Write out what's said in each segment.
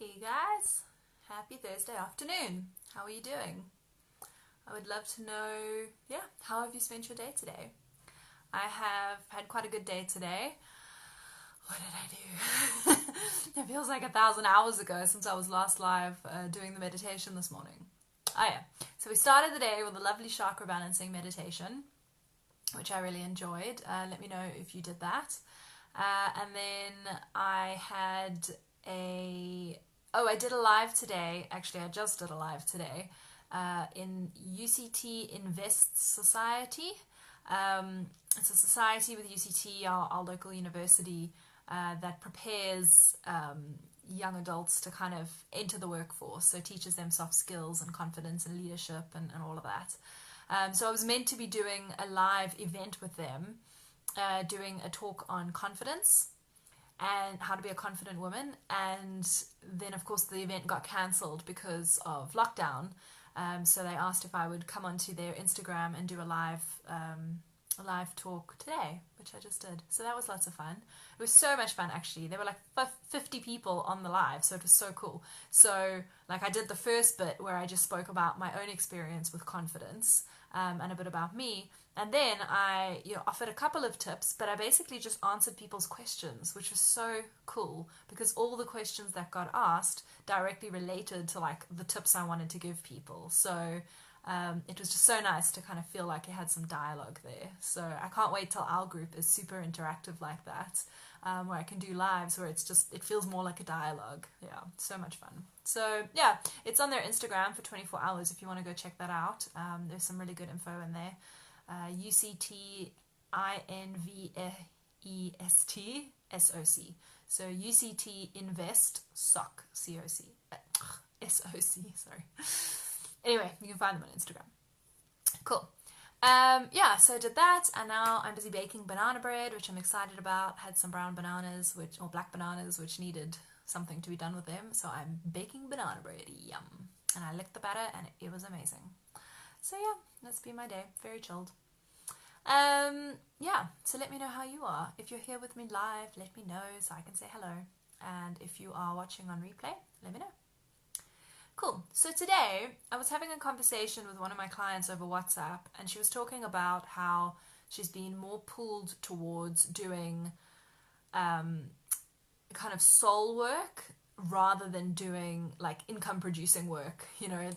Hey guys, happy Thursday afternoon. How are you doing? I would love to know, how have you spent your day today? I have had quite a good day today. What did I do? It feels like 1,000 hours ago since I was last live doing the meditation this morning. Oh yeah, so we started the day with a lovely chakra balancing meditation, which I really enjoyed. Let me know if you did that. And then I did a live today. Actually, I just did a live today in UCT Invest Society. It's a society with UCT, our local university, that prepares young adults to kind of enter the workforce. So it teaches them soft skills and confidence and leadership and all of that. So I was meant to be doing a live event with them, doing a talk on confidence and how to be a confident woman. And then, of course, the event got cancelled because of lockdown. So they asked if I would come onto their Instagram and do a live talk today, which I just did. So that was lots of fun. It was so much fun, actually. There were like 50 people on the live, so it was so cool. So like I did the first bit where I just spoke about my own experience with confidence, and a bit about me. And then I offered a couple of tips, but I basically just answered people's questions, which was so cool because all the questions that got asked directly related to like the tips I wanted to give people. So it was just so nice to kind of feel like it had some dialogue there. So I can't wait till our group is super interactive like that, where I can do lives where it feels more like a dialogue. Yeah, so much fun. So yeah, it's on their Instagram for 24 hours if you want to go check that out. There's some really good info in there. UCT INVEST SOC. So UCT Invest SOC COC SOC. Sorry. Anyway, you can find them on Instagram. Cool. So I did that, and now I'm busy baking banana bread, which I'm excited about. Had some brown bananas, or black bananas, which needed something to be done with them. So I'm baking banana bread. Yum. And I licked the batter, and it was amazing. So yeah, that's been my day. Very chilled. So let me know how you are. If you're here with me live, let me know so I can say hello. And if you are watching on replay, let me know. Cool. So today I was having a conversation with one of my clients over WhatsApp, and she was talking about how she's been more pulled towards doing kind of soul work rather than doing like income producing work,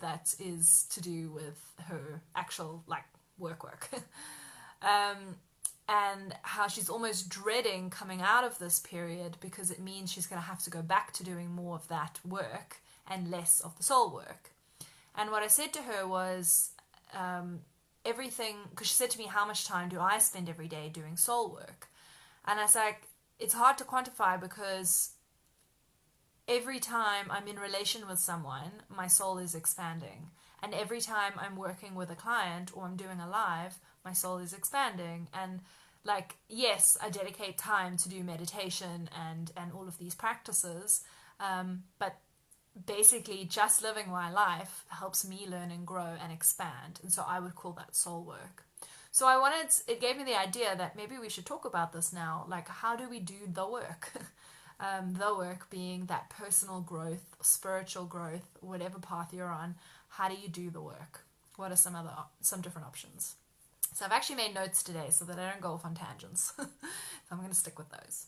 that is to do with her actual like work. And how she's almost dreading coming out of this period because it means she's going to have to go back to doing more of that work and less of the soul work. And what I said to her was everything, because she said to me, how much time do I spend every day doing soul work? And I was like, it's hard to quantify because every time I'm in relation with someone, my soul is expanding. And every time I'm working with a client or I'm doing a live, my soul is expanding. And like, yes, I dedicate time to do meditation and all of these practices, but basically just living my life helps me learn and grow and expand. And so I would call that soul work. So it gave me the idea that maybe we should talk about this now. Like, how do we do the work? The work being that personal growth, spiritual growth, whatever path you're on. How do you do the work? What are some different options? So I've actually made notes today so that I don't go off on tangents. So I'm going to stick with those.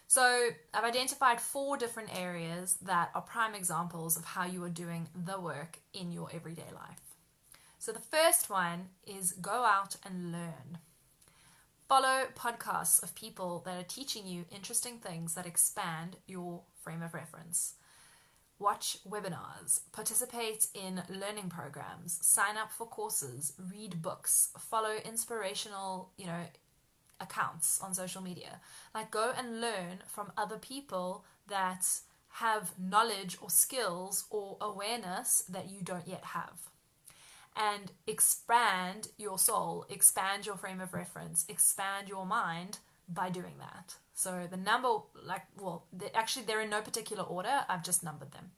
So I've identified 4 different areas that are prime examples of how you are doing the work in your everyday life. So the first one is go out and learn. Follow podcasts of people that are teaching you interesting things that expand your frame of reference. Watch webinars, participate in learning programs, sign up for courses, read books, follow inspirational, accounts on social media. Like, go and learn from other people that have knowledge or skills or awareness that you don't yet have. And expand your soul, expand your frame of reference, expand your mind by doing that. So they're in no particular order. I've just numbered them.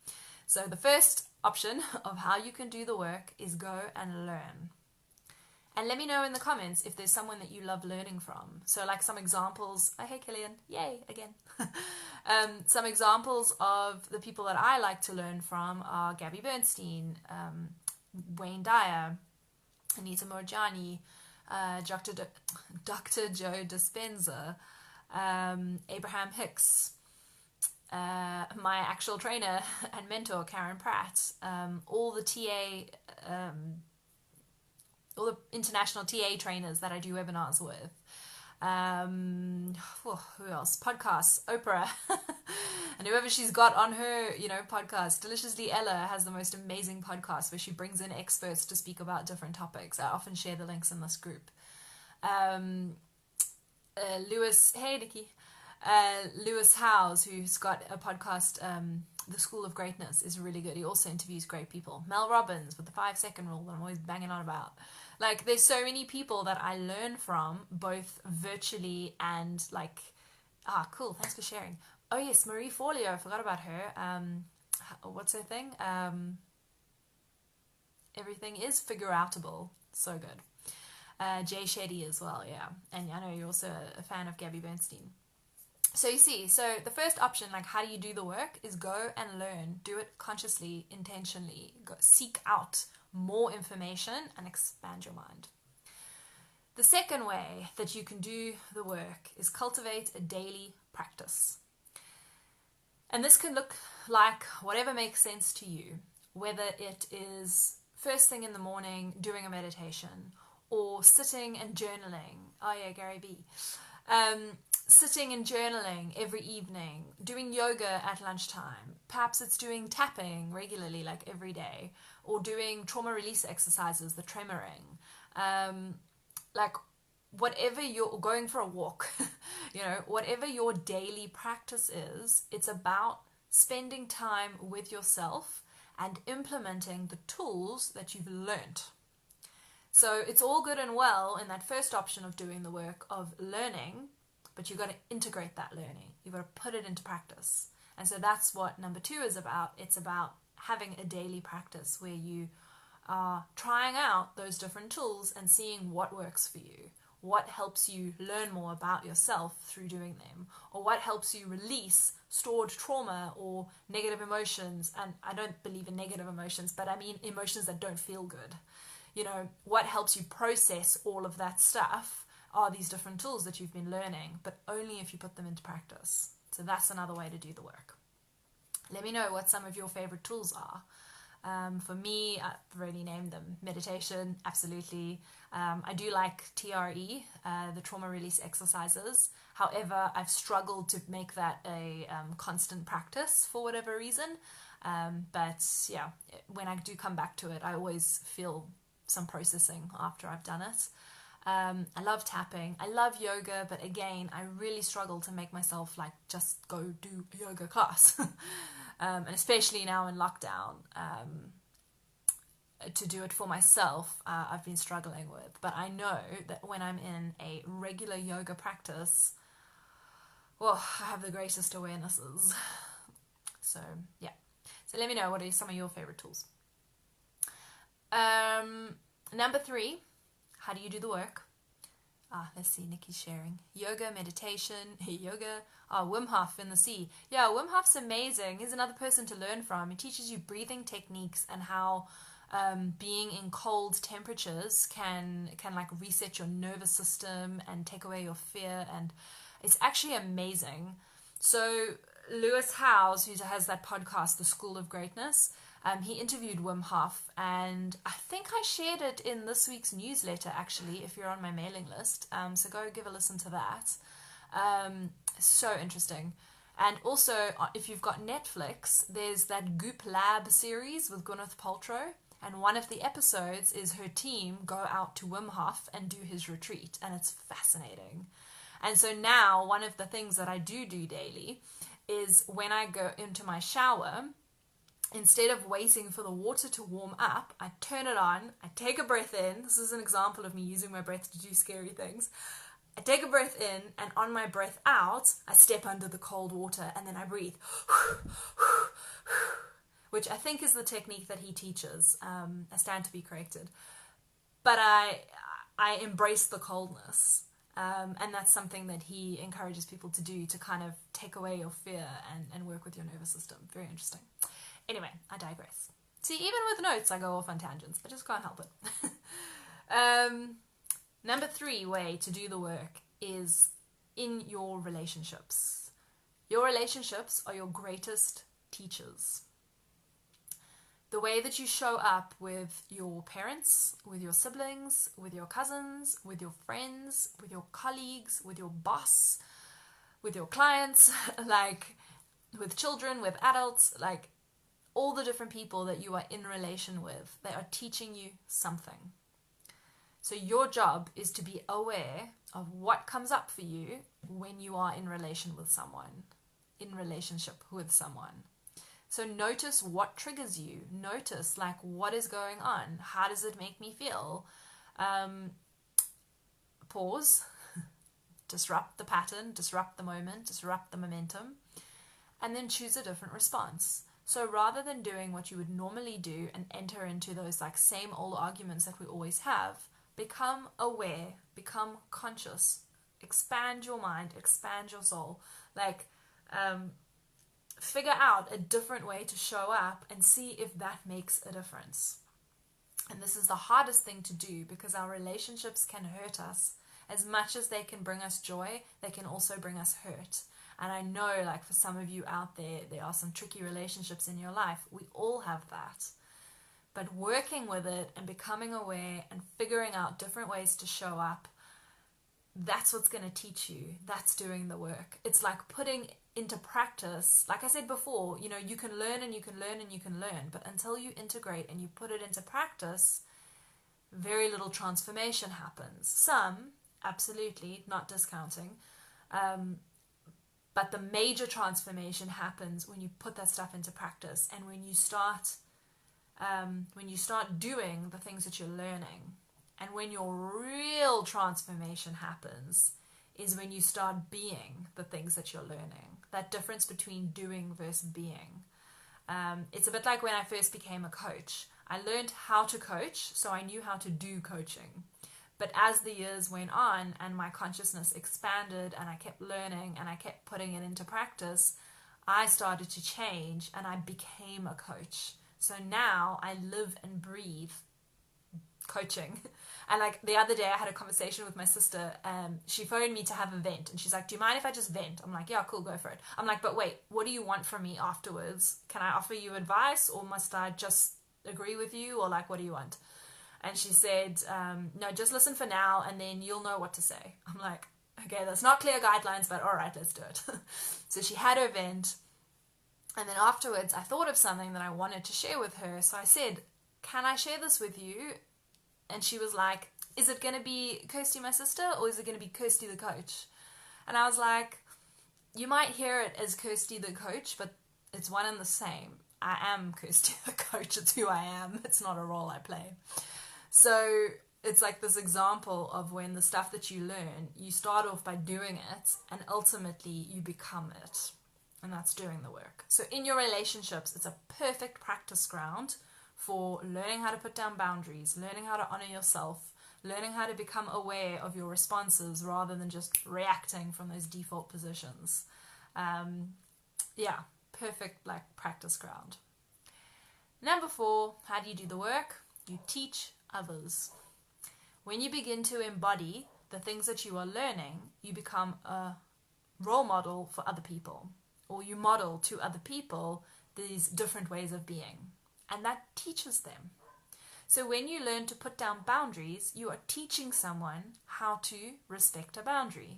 So the first option of how you can do the work is go and learn. And let me know in the comments if there's someone that you love learning from. So like some examples. Oh, hey, Killian. Yay, again. Some examples of the people that I like to learn from are Gabby Bernstein, Wayne Dyer, Anita Morjani, Dr. Joe Dispenza, Abraham Hicks, my actual trainer and mentor, Karen Pratt, all the all the international TA trainers that I do webinars with. Who else? Podcasts, Oprah, and whoever she's got on her, podcast. Deliciously Ella has the most amazing podcast where she brings in experts to speak about different topics. I often share the links in this group. Lewis, hey Nikki, Lewis Howes, who's got a podcast, The School of Greatness, is really good. He also interviews great people. Mel Robbins with the 5-second rule that I'm always banging on about. Like, there's so many people that I learn from, both virtually and cool, thanks for sharing. Oh yes, Marie Forleo, I forgot about her. What's her thing? Everything is figure-outable. So good. Jay Shetty as well, yeah. And I know you're also a fan of Gabby Bernstein. So you see, the first option, like how do you do the work, is go and learn. Do it consciously, intentionally. Go seek out more information and expand your mind. The second way that you can do the work is cultivate a daily practice. And this can look like whatever makes sense to you, whether it is first thing in the morning doing a meditation, or sitting and journaling. Oh yeah, Gary B. Sitting and journaling every evening, doing yoga at lunchtime. Perhaps it's doing tapping regularly, like every day, or doing trauma release exercises, the tremoring. Whatever you're going for a walk, whatever your daily practice is, it's about spending time with yourself and implementing the tools that you've learned. So it's all good and well in that first option of doing the work of learning, but you've got to integrate that learning. You've got to put it into practice. And so that's what number 2 is about. It's about having a daily practice where you are trying out those different tools and seeing what works for you, what helps you learn more about yourself through doing them, or what helps you release stored trauma or negative emotions. And I don't believe in negative emotions, but I mean emotions that don't feel good. What helps you process all of that stuff are these different tools that you've been learning, but only if you put them into practice. So that's another way to do the work. Let me know what some of your favorite tools are. For me, I've already named them. Meditation, absolutely. I do like TRE, the trauma release exercises. However, I've struggled to make that a constant practice for whatever reason. But yeah, when I do come back to it, I always feel some processing after I've done it. I love tapping. I love yoga, but again, I really struggle to make myself just go do a yoga class. And especially now in lockdown, to do it for myself, I've been struggling with. But I know that when I'm in a regular yoga practice, I have the greatest awarenesses. So, yeah. So let me know, what are some of your favorite tools? Number 3, how do you do the work? Let's see, Nikki's sharing. Yoga, meditation, yoga. Wim Hof in the sea. Yeah, Wim Hof's amazing. He's another person to learn from. He teaches you breathing techniques and how being in cold temperatures can reset your nervous system and take away your fear. And it's actually amazing. So Lewis Howes, who has that podcast, The School of Greatness, he interviewed Wim Hof, and I think I shared it in this week's newsletter, actually, if you're on my mailing list. So go give a listen to that. So interesting. And also, if you've got Netflix, there's that Goop Lab series with Gwyneth Paltrow, and one of the episodes is her team go out to Wim Hof and do his retreat, and it's fascinating. And so now, one of the things that I do daily is when I go into my shower, instead of waiting for the water to warm up, I turn it on, I take a breath in. This is an example of me using my breath to do scary things. I take a breath in, and on my breath out, I step under the cold water, and then I breathe. Which I think is the technique that he teaches. I stand to be corrected. But I embrace the coldness. And that's something that he encourages people to do, to kind of take away your fear and work with your nervous system. Very interesting. Anyway, I digress. See, even with notes, I go off on tangents. I just can't help it. Number 3 way to do the work is in your relationships. Your relationships are your greatest teachers. The way that you show up with your parents, with your siblings, with your cousins, with your friends, with your colleagues, with your boss, with your clients, like with children, with adults, like all the different people that you are in relation with, they are teaching you something. So your job is to be aware of what comes up for you when you are in relation with someone, in relationship with someone. So notice what triggers you. Notice, like, what is going on? How does it make me feel? Pause. Disrupt the pattern, disrupt the moment, disrupt the momentum, and then choose a different response. So rather than doing what you would normally do and enter into those like same old arguments that we always have, become aware, become conscious, expand your mind, expand your soul. Like, figure out a different way to show up and see if that makes a difference. And this is the hardest thing to do, because our relationships can hurt us. As much as they can bring us joy, they can also bring us hurt. And I know, like, for some of you out there, there are some tricky relationships in your life. We all have that. But working with it and becoming aware and figuring out different ways to show up, that's what's going to teach you. That's doing the work. It's like putting into practice. Like I said before, you know, you can learn and you can learn and you can learn, but until you integrate and you put it into practice, very little transformation happens. Some, absolutely, not discounting, but the major transformation happens when you put that stuff into practice and when you start doing the things that you're learning. And when your real transformation happens is when you start being the things that you're learning. That difference between doing versus being. It's a bit like when I first became a coach. I learned how to coach, so I knew how to do coaching. But as the years went on and my consciousness expanded and I kept learning and I kept putting it into practice, I started to change and I became a coach. So now I live and breathe coaching. And like the other day I had a conversation with my sister. She phoned me to have a vent and she's like, do you mind if I just vent? I'm like, yeah, cool, go for it. I'm like, but wait, what do you want from me afterwards? Can I offer you advice, or must I just agree with you, or like, what do you want? And she said, no, just listen for now and then you'll know what to say. I'm like, okay, that's not clear guidelines, but all right, let's do it. So she had her vent. And then afterwards, I thought of something that I wanted to share with her. So I said, can I share this with you? And she was like, is it going to be Kirsty, my sister, or is it going to be Kirsty the coach? And I was like, you might hear it as Kirsty the coach, but it's one and the same. I am Kirsty the coach. It's who I am. It's not a role I play. So it's like this example of when the stuff that you learn, you start off by doing it and ultimately you become it. And that's doing the work. So in your relationships, it's a perfect practice ground for learning how to put down boundaries, learning how to honor yourself, learning how to become aware of your responses rather than just reacting from those default positions. Yeah, perfect like practice ground. Number 4, how do you do the work? You teach others. When you begin to embody the things that you are learning, you become a role model for other people, or you model to other people these different ways of being, and that teaches them. So when you learn to put down boundaries, you are teaching someone how to respect a boundary.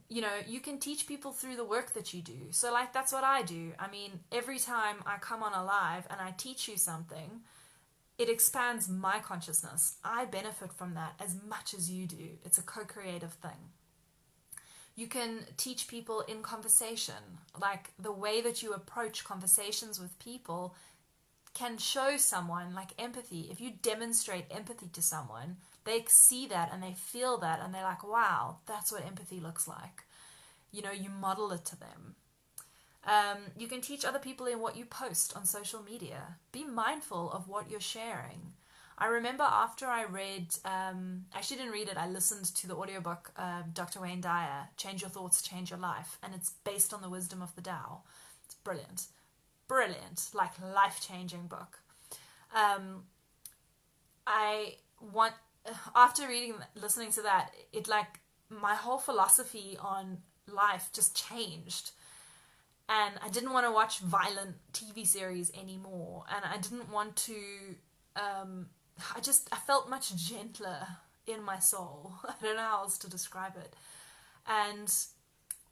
You know, you can teach people through the work that you do. So like, that's what I do. I mean, every time I come on a live and I teach you something, it expands my consciousness. I benefit from that as much as you do. It's a co-creative thing. You can teach people in conversation. Like, the way that you approach conversations with people can show someone like empathy. If you demonstrate empathy to someone, they see that and they feel that and they're like, wow, that's what empathy looks like. You know, you model it to them. You can teach other people in what you post on social media. Be mindful of what you're sharing. I remember after I read, actually didn't read it, I listened to the audiobook, Dr. Wayne Dyer, Change Your Thoughts, Change Your Life, and it's based on the wisdom of the Tao. It's brilliant. Brilliant, like life-changing book. I want, after listening to that, it like, my whole philosophy on life just changed. And I didn't want to watch violent TV series anymore. And I didn't want to, I felt much gentler in my soul. I don't know how else to describe it. And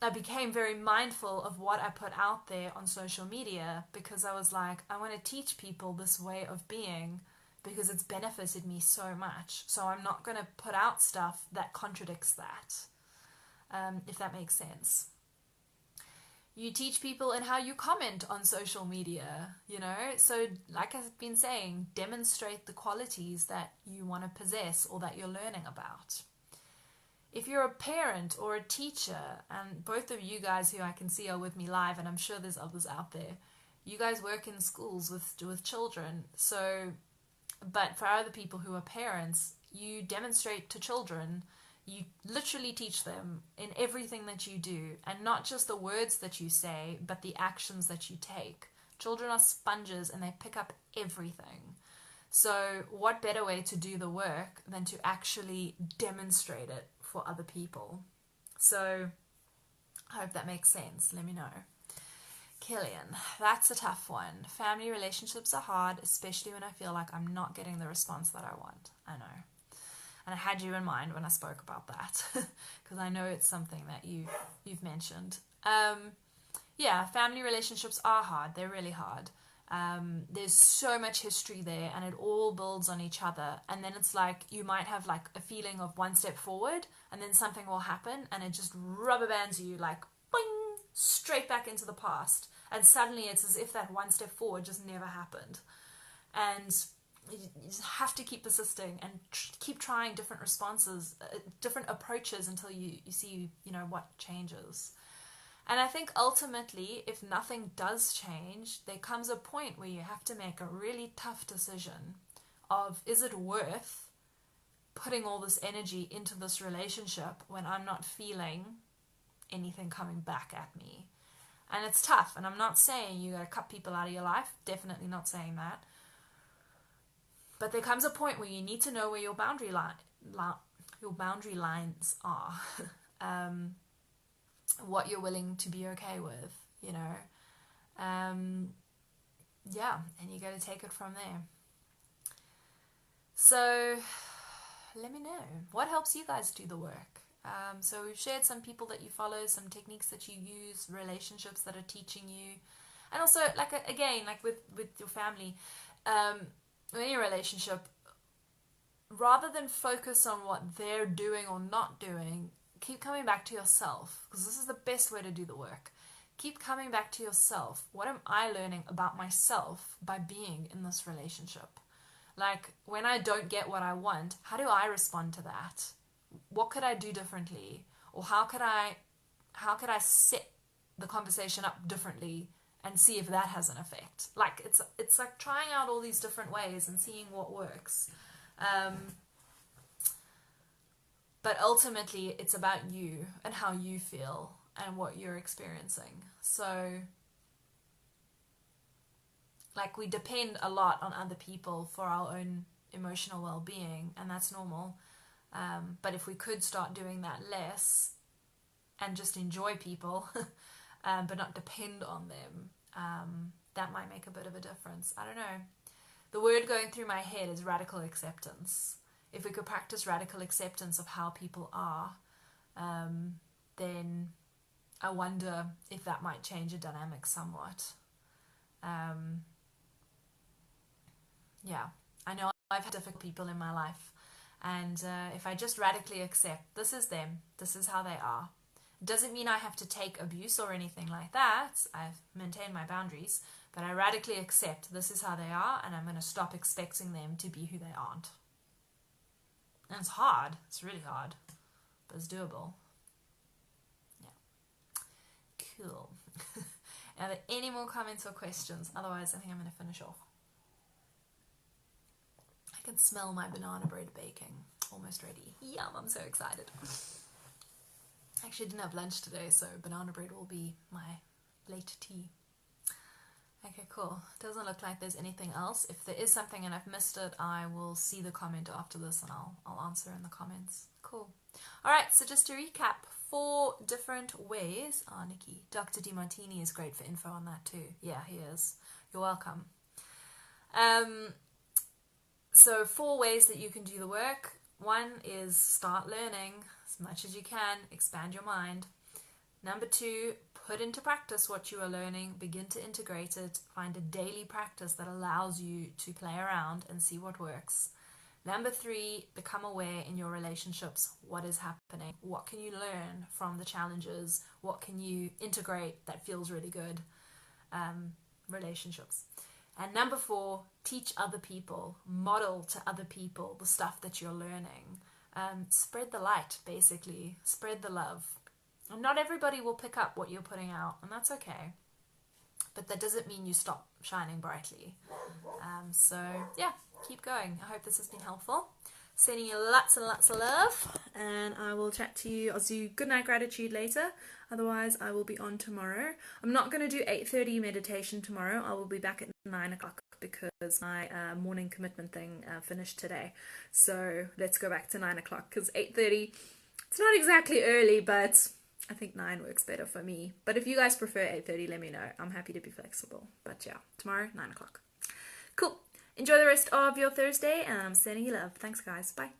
I became very mindful of what I put out there on social media, because I was like, I want to teach people this way of being because it's benefited me so much. So I'm not going to put out stuff that contradicts that, if that makes sense. You teach people in how you comment on social media, you know? So like I've been saying, demonstrate the qualities that you want to possess or that you're learning about. If you're a parent or a teacher, and both of you guys who I can see are with me live, and I'm sure there's others out there, you guys work in schools with children. So, but for other people who are parents, you demonstrate to children, you literally teach them in everything that you do, and not just the words that you say, but the actions that you take. Children are sponges and they pick up everything. So what better way to do the work than to actually demonstrate it for other people? So I hope that makes sense. Let me know. Killian, that's a tough one. Family relationships are hard, especially when I feel like I'm not getting the response that I want. I know. And I had you in mind when I spoke about that, because I know it's something that you've mentioned. Yeah, family relationships are hard. They're really hard. There's so much history there, and it all builds on each other. And then it's like you might have like a feeling of one step forward, and then something will happen, and it just rubber bands you like boing, straight back into the past. And suddenly it's as if that one step forward just never happened. And you just have to keep persisting and keep trying different responses, different approaches until you see, you know, what changes. And I think ultimately, if nothing does change, there comes a point where you have to make a really tough decision of, is it worth putting all this energy into this relationship when I'm not feeling anything coming back at me? And it's tough, and I'm not saying you gotta cut people out of your life, definitely not saying that. But there comes a point where you need to know where your boundary lines are, what you're willing to be okay with, you know. Yeah, and you got to take it from there. So let me know what helps you guys do the work. So we've shared some people that you follow, some techniques that you use, relationships that are teaching you, and also like again, like with your family. Any relationship, rather than focus on what they're doing or not doing, keep coming back to yourself, because this is the best way to do the work. Keep coming back to yourself. What am I learning about myself by being in this relationship? Like, when I don't get what I want, how do I respond to that? What could I do differently? Or how could I set the conversation up differently and see if that has an effect? Like, it's like trying out all these different ways and seeing what works. But ultimately, it's about you and how you feel and what you're experiencing. So, like, we depend a lot on other people for our own emotional well-being, and that's normal. But if we could start doing that less and just enjoy people, but not depend on them, that might make a bit of a difference. I don't know. The word going through my head is radical acceptance. If we could practice radical acceptance of how people are, then I wonder if that might change a dynamic somewhat. Yeah, I know I've had difficult people in my life, and if I just radically accept, this is them, this is how they are. It doesn't mean I have to take abuse or anything like that. I've maintained my boundaries, but I radically accept this is how they are, and I'm going to stop expecting them to be who they aren't. And it's hard. It's really hard, but it's doable. Yeah. Cool. Are there any more comments or questions? Otherwise, I think I'm going to finish off. I can smell my banana bread baking. Almost ready. Yum, I'm so excited. I actually didn't have lunch today, so banana bread will be my late tea. Okay, cool. Doesn't look like there's anything else. If there is something and I've missed it, I will see the comment after this and I'll answer in the comments. Cool. Alright, so just to recap, 4 different ways. Oh, Nikki. Dr. DiMartini is great for info on that too. Yeah, he is. You're welcome. So 4 ways that you can do the work. 1 is start learning as much as you can. Expand your mind. Number 2, put into practice what you are learning. Begin to integrate it. Find a daily practice that allows you to play around and see what works. Number 3, become aware in your relationships. What is happening? What can you learn from the challenges? What can you integrate that feels really good? Relationships. And number 4, teach other people. Model to other people the stuff that you're learning. Spread the light, basically. Spread the love. And not everybody will pick up what you're putting out, and that's okay. But that doesn't mean you stop shining brightly. So, yeah, keep going. I hope this has been helpful. Sending you lots and lots of love, and I will chat to you. I'll do good night gratitude later. Otherwise, I will be on tomorrow. I'm not going to do 8:30 meditation tomorrow. I will be back at 9 o'clock because my morning commitment thing finished today. So let's go back to 9 o'clock because 8:30, it's not exactly early, but I think 9 works better for me. But if you guys prefer 8:30, let me know. I'm happy to be flexible. But yeah, tomorrow, 9 o'clock. Cool. Enjoy the rest of your Thursday, and I'm sending you love. Thanks, guys. Bye.